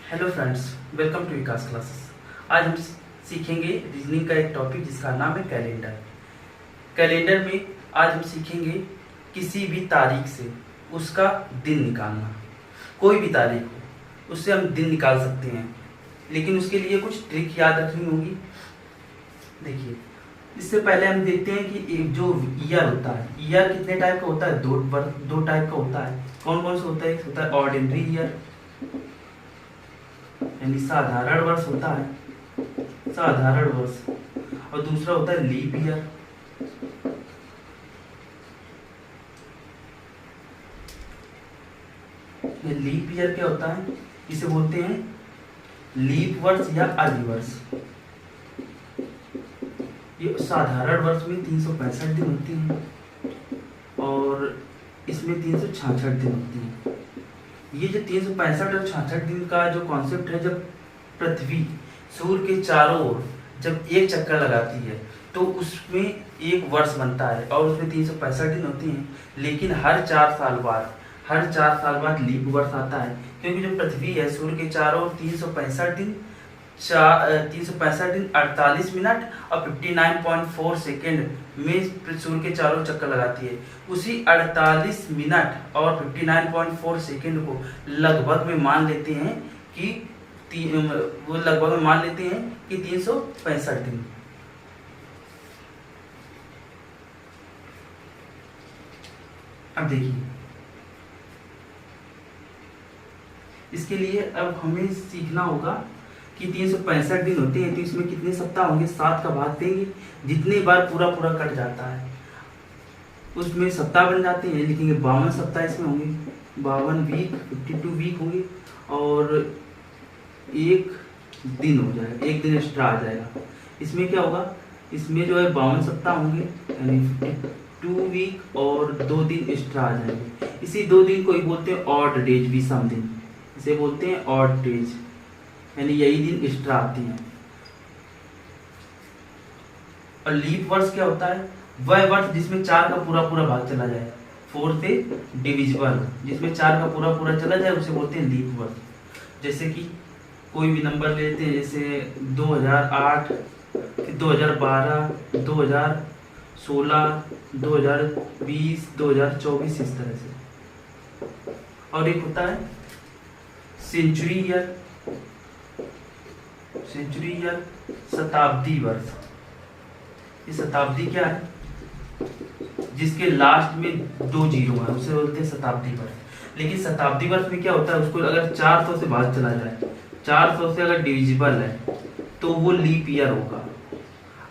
Hello friends, welcome to Vikas classes. आज हम सीखेंगे रीजनिंग का एक टॉपिक जिसका नाम है कैलेंडर। कैलेंडर में आज हम सीखेंगे किसी भी तारीख से उसका दिन निकालना। कोई भी तारीख हो उससे हम दिन निकाल सकते हैं, लेकिन उसके लिए कुछ ट्रिक याद रखनी होगी। देखिए, इससे पहले हम देखते हैं कि एक जो ईयर होता है, ईयर कितने टाइप का होता है? दो टाइप का होता है। कौन कौन सा होता है? एक होता है ऑर्डिनरी ईयर यानी साधारण वर्ष होता है, साधारण वर्ष, और दूसरा होता है लीप ईयर। ये लीप ईयर क्या होता है? इसे बोलते हैं लीप वर्ष या आदि वर्ष। ये साधारण वर्ष में 365 दिन होती हैं और इसमें 366 दिन होती हैं। ये जो 365 और 66 दिन का जो कॉन्सेप्ट है, जब पृथ्वी सूर्य के चारों ओर जब एक चक्कर लगाती है तो उसमें एक वर्ष बनता है और उसमें 365 दिन होती हैं। लेकिन हर 4 साल बाद लीप वर्ष आता है, क्योंकि जो पृथ्वी है सूर्य के चारों ओर 365 दिन 48 मिनट और 59.4 सेकेंड में सूर्य के चारों चक्कर लगाती है। उसी 48 मिनट और 59.4 सेकेंड को लगभग में मान लेते हैं कि 365 दिन। अब देखिए, इसके लिए अब हमें सीखना होगा कि 365 दिन होते हैं तो इसमें कितने सप्ताह होंगे? 7 का भाग देंगे, जितने बार पूरा कट जाता है उसमें सप्ताह बन जाते हैं। लिखेंगे 52 सप्ताह इसमें होंगे, 52 वीक, 52 वीक होंगे और एक दिन हो जाएगा, एक दिन एक्स्ट्रा आ जाएगा। इसमें क्या होगा? इसमें जो है 52 सप्ताह होंगे यानी 52 वीक और 2 दिन एक्स्ट्रा आ जाएंगे। इसी 2 दिन को ही बोलते हैं ऑड डेज, विषम दिन, इसे बोलते हैं ऑड डेज, यानी यही दिन एक्स्ट्रा आती हैं। और लीप वर्ष क्या होता है? वह वर्ष जिसमें 4 का पूरा भाग चला जाए, 4 से डिविजिबल, जिसमें 4 का पूरा चला जाए उसे बोलते हैं लीप वर्ष। जैसे कि कोई भी नंबर लेते हैं, जैसे 2008, 2012, 2016, 2020, 2024, इस तरह से। और एक होता है सेंचुरी ईयर, शताब्दी वर्ष। ये शताब्दी क्या है? जिसके लास्ट में 2 जीरो है उसे बोलते हैं शताब्दी वर्ष। लेकिन शताब्दी वर्ष में क्या होता है? उसको अगर 400 से भाग चला जाए, 400 से अगर डिविजिबल है तो वो लीप ईयर होगा।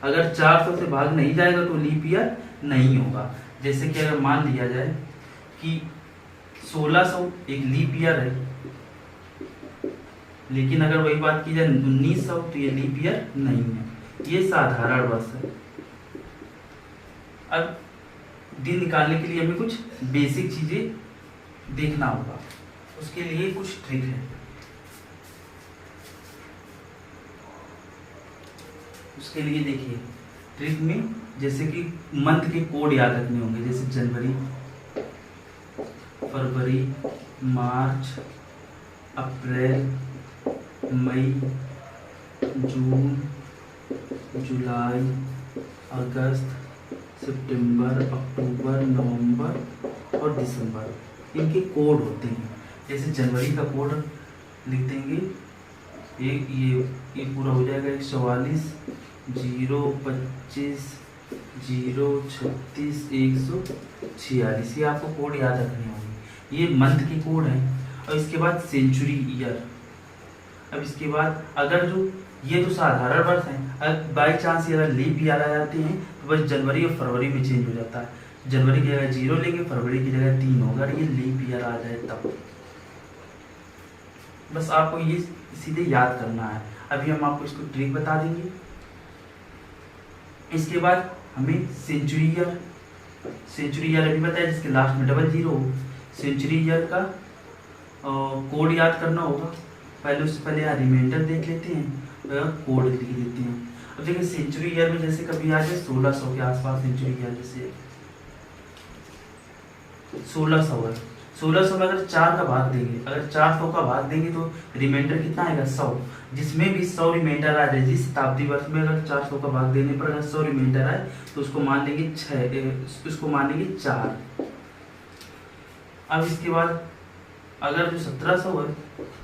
अगर 400 से भाग नहीं जाएगा तो लीप ईयर नहीं होगा। जैसे कि अगर मान लिया जाए कि 1600 एक लीप ईयर है, लेकिन अगर वही बात की जाए 1900 तो ये लीप ईयर नहीं है, ये साधारण वर्ष है। अब दिन निकालने के लिए हमें कुछ बेसिक चीजें देखना होगा, उसके लिए कुछ ट्रिक है। उसके लिए देखिए, ट्रिक में जैसे कि मंथ के कोड याद रखने होंगे, जैसे जनवरी, फरवरी, मार्च, अप्रैल, मई, जून, जुलाई, अगस्त, सितंबर, अक्टूबर, नवंबर और दिसंबर, इनके कोड होते हैं। जैसे जनवरी का कोड लिख देंगे, एक ये पूरा हो जाएगा 144, 025, 036, 146। ये आपको कोड याद रखने होंगे, ये मंथ के कोड हैं। और इसके बाद सेंचुरी ईयर। अब इसके बाद अगर जो ये तो साधारण वर्ष है, अगर बाई चांस अगर लीप ईयर आ जाते हैं तो बस जनवरी और फरवरी में चेंज हो जाता है। जनवरी की जगह 0 लेंगे, फरवरी की जगह 3 होगा, अगर ये लीप ईयर आ जाए तब। बस आपको ये सीधे याद करना है। अभी हम आपको इसको ट्रिक बता देंगे। इसके बाद हमें सेंचुरी ईयर अभी बताया, जिसके लास्ट में 00 हो। सेंचुरी ईयर का कोड याद करना होगा। उससे पहले यहाँ रिमाइंडर देख लेते हैं, कोड लिख देते हैं। अब देखिए, सेंचुरी ईयर में जैसे कभी आ जाए 1600 के आसपास, सेंचुरी ईयर जैसे 1600 है, 1600 में अगर 4 का भाग देंगे, अगर 400 का भाग देंगे तो रिमाइंडर कितना आएगा 100। जिसमें भी 100 रिमाइंडर आ जाए, जिस शताब्दी वर्ष में अगर 400 का भाग देने पर अगर 100 रिमाइंडर आए तो उसको मान लेंगे 6, उसको मान लेंगे 4। अब इसके बाद अगर जो 1700 है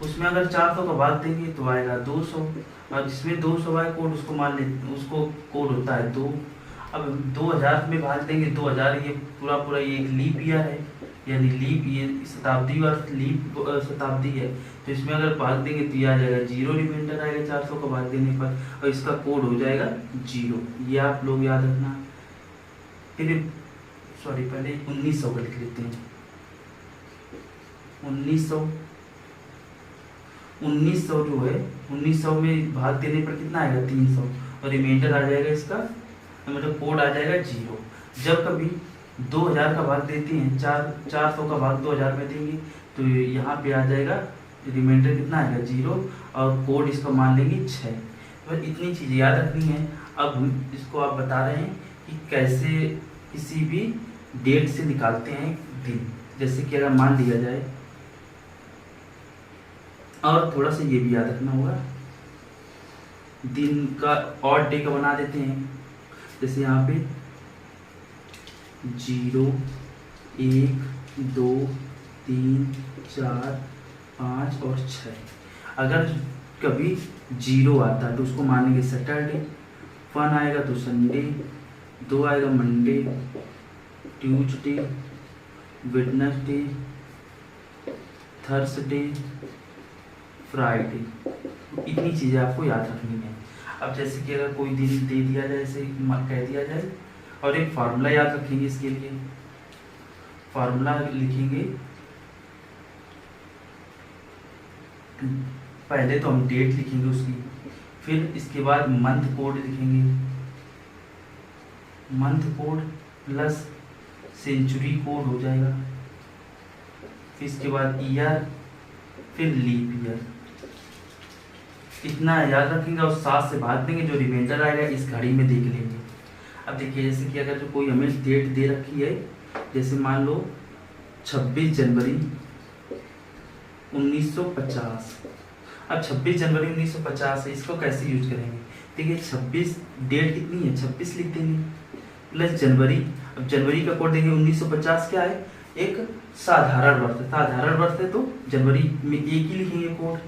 उसमें अगर 400 का भाग देंगे तो आएगा 200, और जिसमें 200 आए कोड उसको मान ले, उसको कोड होता है 2। अब 2000 में भाग देंगे 2000, ये पूरा पूरा ये एक लीप ईयर है, यानी लीप ये शताब्दी वर्ष लीप शताब्दी है, तो इसमें अगर भाग देंगे तो ये आ जाएगा 0 रिमाइंडर आएगा 400 का भाग देने पर, और इसका कोड हो जाएगा 0। ये आप लोग याद रखना। फिर सॉरी पहले 1900 का लिख लेते हैं। 1900 जो है 1900 में भाग देने पर कितना आएगा 300, और रिमाइंडर आ जाएगा इसका, मतलब कोड आ जाएगा 0। जब कभी 2000 का भाग देते हैं, 400 का भाग 2000 में देंगे तो यहाँ पे आ जाएगा रिमाइंडर कितना आएगा 0, और कोड इसका मान लेंगे 6। तो इतनी चीज़ें याद रखनी है। अब हम इसको आप बता रहे हैं कि कैसे किसी भी डेट से निकालते हैं दिन। जैसे कि अगर मान लिया जाए, और थोड़ा सा ये भी याद रखना होगा, दिन का ऑड डे का बना देते हैं। जैसे यहाँ पे 0, 1, 2, 3, 4, 5 और 6। अगर कभी 0 आता है तो उसको मानेंगे सैटरडे, 1 आएगा तो संडे, 2 आएगा Monday, Tuesday, Wednesday, Thursday, Friday. इतनी चीज़ें आपको याद रखनी है। अब जैसे कि अगर कोई दिन दे दिया जाए, ऐसे कह दिया जाए, और एक फार्मूला याद रखेंगे इसके लिए। फार्मूला लिखेंगे, पहले तो हम डेट लिखेंगे उसकी, फिर इसके बाद मंथ कोड लिखेंगे, month code plus century code हो जाएगा, फिर इसके बाद ईयर, फिर लीप ईयर। इतना याद रखेंगे और 7 से भाग देंगे, जो रिमाइंडर आएगा इस घड़ी में देख लेंगे। अब देखिए, जैसे कि अगर जो कोई हमें डेट दे रखी है, जैसे मान लो 26 जनवरी 1950। अब 26 जनवरी 1950 है, इसको कैसे यूज करेंगे? देखिए 26 डेट कितनी है, 26 लिख देंगे, प्लस जनवरी। अब जनवरी का कोड देंगे 1950 क्या है, एक साधारण वर्ष है, साधारण वर्ष है तो जनवरी में एक ही लिखेंगे कोड,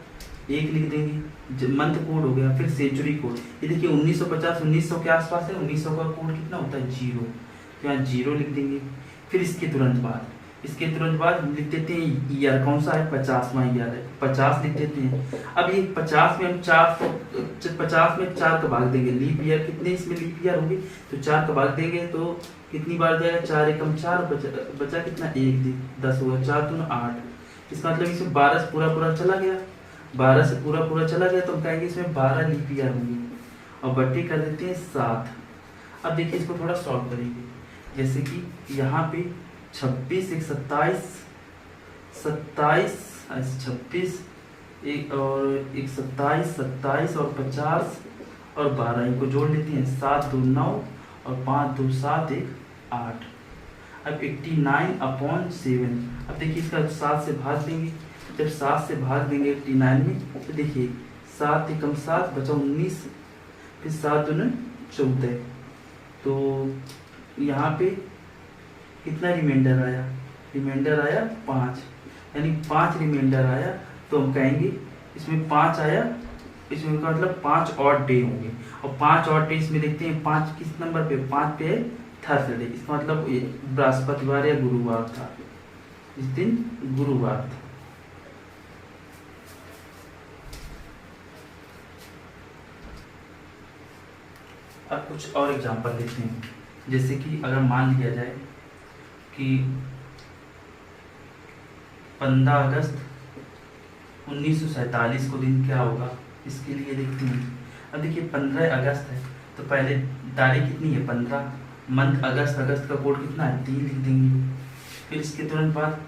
एक लिख देंगे, मंथ कोड हो गया। फिर सेंचुरी कोड, ये देखिए 1950 1900 के आसपास है, 1900 का कोड कितना होता है 0, तो यहाँ 0 लिख देंगे। फिर इसके तुरंत बाद हम लिख देते हैं ईयर, कौन सा है 50वां ईयर है, 50 लिख देते हैं। अब ये 50 में हम 50 में 4 का भाग देंगे, लीप ईयर कितने इसमें लीप ईयर होंगे, तो 4 का भाग देंगे तो कितनी बार जाएगा, 4 एकम 4, बचा कितना 1 10 हुआ, 4 दूना 8। इसका मतलब इसमें 12 से पूरा चला गया, 12 से पूरा चला गया, तो हम कहेंगे इसमें 12 लीप ईयर होंगे, और बट्टे कर देते हैं 7। अब देखिए इसको थोड़ा सॉल्व करेंगे, जैसे कि यहाँ पे 26 एक 27 26 एक और एक 27 और 50 और 12, इनको जोड़ लेते हैं, 7 2 9 और 5 2 7 1 8। अब 89/7। अब देखिए इसका 7 से भाग देंगे, जब 7 से भाग देंगे 89 में, तो देखिए 7 एकम 7 बचा 19, फिर 7 दूना 14, तो यहाँ पे कितना रिमाइंडर आया, रिमाइंडर आया 5, यानी 5 रिमाइंडर आया, तो हम कहेंगे इसमें 5 आया, इसमें का मतलब 5 और डे होंगे, और 5 और डे इसमें देखते हैं 5 किस नंबर पे, 5 पे है थर्सडे, इसका मतलब बृहस्पतिवार या गुरुवार था, इस दिन गुरुवार था। अब कुछ और एग्जांपल देखते हैं, जैसे कि अगर मान लिया जाए कि 15 अगस्त 1947 को दिन क्या होगा, इसके लिए देखते हैं। अब देखिए 15 अगस्त है, तो पहले तारीख कितनी है 15, मंथ अगस्त, अगस्त का कोड कितना है 3 लिख देंगे। फिर इसके तुरंत बाद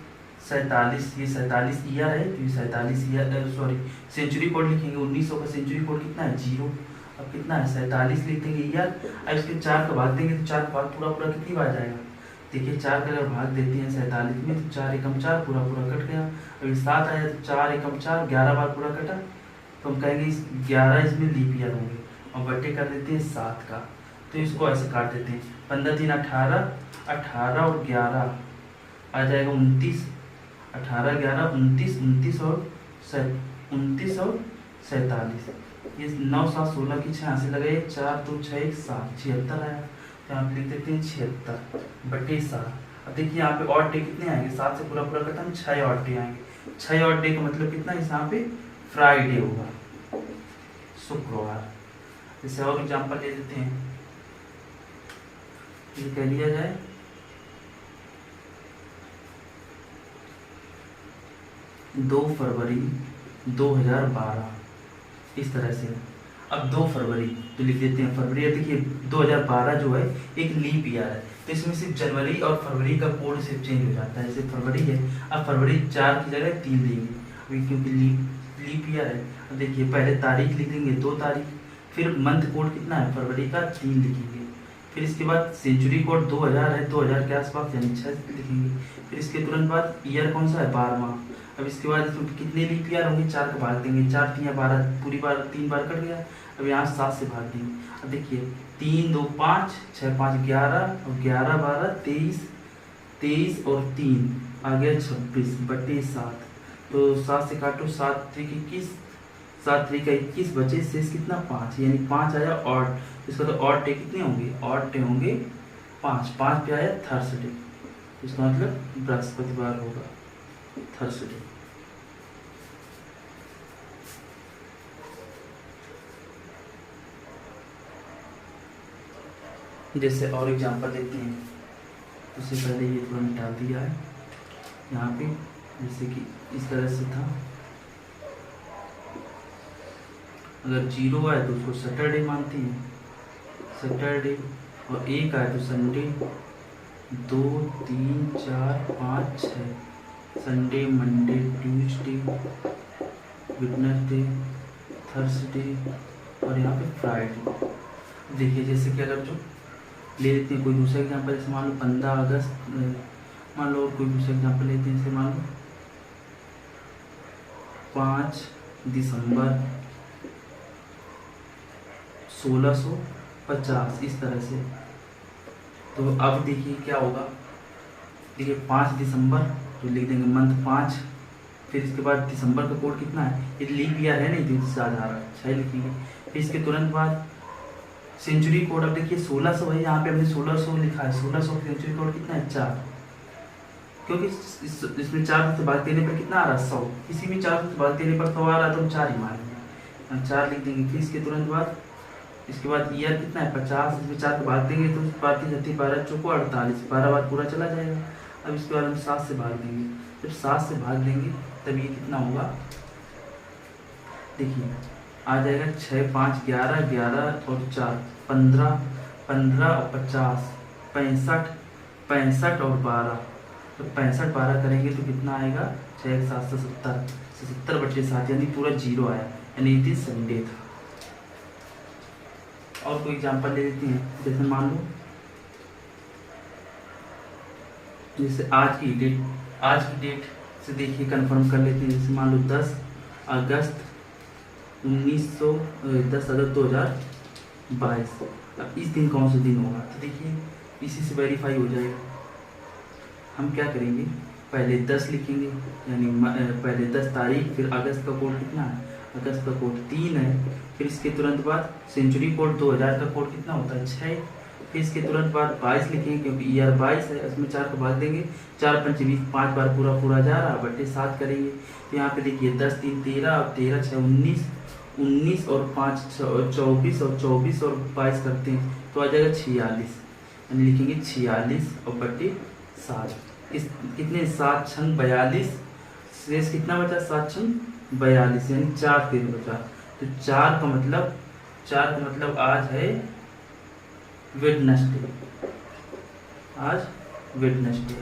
47, ये 47 ईयर है, तो ये 47 ईयर सॉरी सेंचुरी कोड लिखेंगे, 1900 का सेंचुरी कोड कितना है 0। अब कितना है 47 लिख देंगे ईयर। अब इसके 4 का भाग देंगे, तो 4 का भाग पूरा कितनी बार जाएगा, देखिए 4 का अगर भाग देते हैं 47 में तो 4 एकम 4 पूरा पूरा कट गया। अभी 7 आया तो 4 एकम 4 11 बार पूरा कटा, तो हम कहेंगे 11 इसमें लीप ईयर होंगे और बटे कर देते हैं 7 का, तो इसको ऐसे काट देते हैं। 15 3 18, 18 और 11 आ जाएगा 29, 18 11 29, 29 और 47, ये 9 7 16 की 6 से लगाइए, 4 2 6 1 7 76 आया, तो यहाँ पे लिख देते हैं 76 बटे 7। अब देखिए यहाँ पे और डे कितने आएंगे, 7 से पूरा पूरा खत्म, 6 और डे आएंगे। 6 और डे का मतलब कितना, इस यहाँ पे फ्राइडे होगा, शुक्रवार। जैसे और एग्जाम्पल ले लेते हैं, ये कह लिया जाए 2 फरवरी 2012, इस तरह से। अब 2 फरवरी तो लिख देते हैं फरवरी। देखिए 2012 जो है एक लीप ईयर है, तो इसमें सिर्फ जनवरी और फरवरी का कोड सिर्फ चेंज हो जाता है। जैसे फरवरी है, अब फरवरी 4 की जगह 3 देंगे अभी, क्योंकि लीप ईयर है। अब देखिए पहले तारीख लिख देंगे 2 तारीख, फिर मंथ कोड कितना है फरवरी का 3 लिखेंगे, फिर इसके बाद सेंचुरी कोड 2000 है, 2000 के आसपास यानी 6 लिखेंगे, फिर इसके तुरंत बाद ईयर कौन सा है 12वां। अब इसके बाद इसमें कितने लीप ईयर होंगे, 4 का भाग देंगे, 4 3 12, पूरी बार 3 बार कट गया। अब यहाँ 7 से भाग देंगे। अब देखिए 3 2 5 6 5 11 और 11 12 23, 23 और 3 आ गया 26 बटे 7। तो 7 से काटो, 7 3 21, 7 3 21 बचे, शेष कितना 5, यानी 5 आया ऑड। इसका तो ऑड डे कितने होंगे, ऑड डे होंगे 5, 5 पे आया थर्सडे, इसका मतलब बृहस्पतिवार होगा, थर्सडे। जैसे और एग्जांपल देते हैं, उससे पहले ये थोड़ा मिटा दिया है यहाँ पे, जैसे कि इस तरह से था। अगर 0 आए तो उसको सैटरडे मानते हैं, सैटरडे, और 1 आए तो Sunday, 2 3 4 5 6 Sunday, Monday, Tuesday, Wednesday, Thursday और यहाँ पे फ्राइडे। देखिए जैसे कि अगर जो ले लेते हैं कोई दूसरा एग्जांपल, जैसे मान लो 15 अगस्त, मान लो कोई दूसरा एग्जांपल लेते हैं, जैसे मान लो 5 दिसंबर 1650, इस तरह से। तो अब देखिए क्या होगा, देखिए 5 दिसंबर तो लिख देंगे मंथ 5, फिर इसके बाद दिसंबर का कोड कितना है, ये लीप ईयर है नहीं तो साधारण 6 लिखेंगे। फिर इसके तुरंत बाद सेंचुरी कोड, अब देखिए 1600 है, यहाँ पे हमने 1600 लिखा है, 1600 सेंचुरी कोड कितना है 4, क्योंकि इसमें 4 से भाग देने पर कितना आ रहा है 100, किसी भी 4 से भाग देने पर 100 आ रहा है तो हम 4 ही मानेंगे, हम 4 लिख देंगे। फिर इसके तुरंत बाद इसके बाद ईयर कितना है 50, इसमें 4 से भाग देंगे तो 5 12 चौको 48, 12 बार पूरा चला जाएगा। अब इसके बाद हम 7 से भाग देंगे, जब 7 से भाग देंगे तब ये कितना होगा, देखिए आ जाएगा 6 5 11 11 और 4 15 15 और 50 65 65 और 12, तो 65 12 करेंगे तो कितना आएगा 6 7 70 70 बटे 7, यानी पूरा 0 आया, यानी ये दिन संडे था। और कोई एग्जांपल ले लेते हैं, जैसे मान लो जैसे आज की डेट से देखिए कंफर्म कर लेते हैं, जैसे मान लो 10 अगस्त 2022। अब इस दिन कौन सा दिन होगा, तो देखिए इसी से वेरीफाई हो जाएगा। हम क्या करेंगे, पहले 10 लिखेंगे, यानी पहले 10 तारीख, फिर अगस्त का कोड कितना है, अगस्त का कोड 3 है, फिर इसके तुरंत बाद सेंचुरी कोड 2000 का कोड कितना होता है 6, फिर इसके तुरंत बाद 22 लिखेंगे क्योंकि ईयर 22 है, उसमें 4 का भाग देंगे, 4 5 20, 5 बार पूरा जा रहा बटे 7 करेंगे। तो यहाँ पे देखिए 10 3 13 और 13 6 19, 19 और 5 24 और 24 और 22 करते हैं तो आ जाएगा 46, यानी लिखेंगे 46 और बटे 7। कितने 7 छंग 42, शेष कितना बचा 7 छंग 42, यानी 4 फिर बचा। तो 4 का मतलब आज है वेडनेसडे, आज वेडनेसडे।